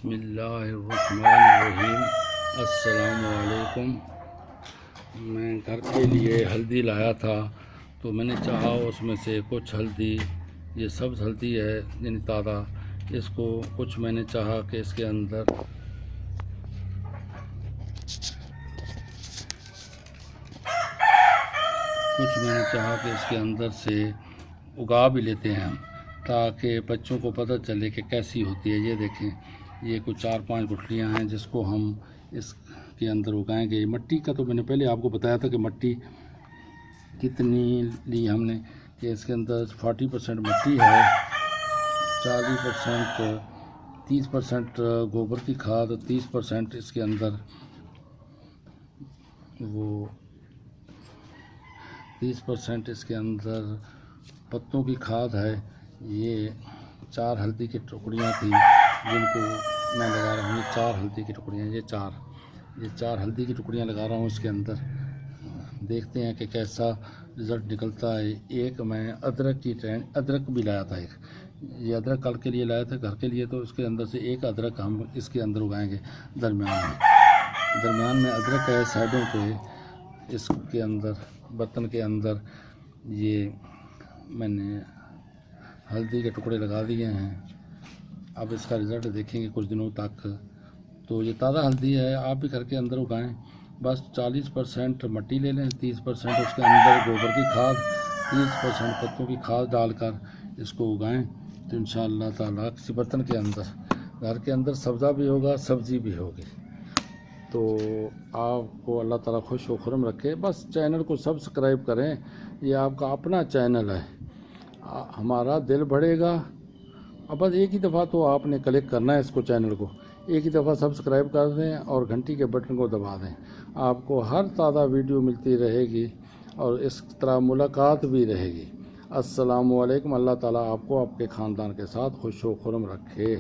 बिस्मिल्लाहिर्रहमानिर्रहीम। अस्सलामुअलैकुम। मैं घर के लिए हल्दी लाया था, तो मैंने चाहा उसमें से कुछ हल्दी, ये सब्ज़ हल्दी है यानी ताज़ा, इसको कुछ मैंने चाहा कि इसके अंदर से उगा भी लेते हैं हम, ताकि बच्चों को पता चले कि कैसी होती है। ये देखें, ये कुछ 4-5 गुठलियाँ हैं जिसको हम इसके अंदर उगाएंगे। मिट्टी का तो मैंने पहले आपको बताया था कि मिट्टी कितनी ली हमने, कि इसके अंदर 40% मिट्टी है, 40% 30% गोबर की खाद, 30% इसके अंदर 30% इसके अंदर पत्तों की खाद है। ये 4 हल्दी की टुकड़ियाँ थी जिनको मैं लगा रहा हूँ। 4 हल्दी की टुकड़ियाँ, ये 4 हल्दी की टुकड़ियाँ लगा रहा हूँ इसके अंदर। देखते हैं कि कैसा रिज़ल्ट निकलता है। एक मैं अदरक भी लाया था। ये अदरक कल के लिए लाया था घर के लिए, तो इसके अंदर से एक अदरक हम इसके अंदर उगाएंगे। दरमियान में अदरक है, साइडों पे इसके अंदर बर्तन के अंदर ये मैंने हल्दी के टुकड़े लगा दिए हैं। अब इसका रिज़ल्ट देखेंगे कुछ दिनों तक। तो ये ताज़ा हल्दी है, आप भी घर के अंदर उगाएं। बस 40% मिट्टी ले लें, 30% उसके अंदर गोबर की खाद, 30% पत्तों की खाद डालकर इसको उगाएं, तो इंशाअल्लाह ताला किसी बर्तन के अंदर घर के अंदर सब्ज़ा भी होगा, सब्ज़ी भी होगी। तो आपको अल्लाह ताला खुश व खुरम रखे। बस चैनल को सब्सक्राइब करें, ये आपका अपना चैनल है, हमारा दिल बढ़ेगा। अब बस एक ही दफ़ा तो आपने क्लिक करना है इसको, चैनल को एक ही दफ़ा सब्सक्राइब कर दें और घंटी के बटन को दबा दें। आपको हर ताज़ा वीडियो मिलती रहेगी और इस तरह मुलाकात भी रहेगी। अस्सलामु अलैकुम। अल्लाह ताला आपको आपके ख़ानदान के साथ खुश व खुरम रखे।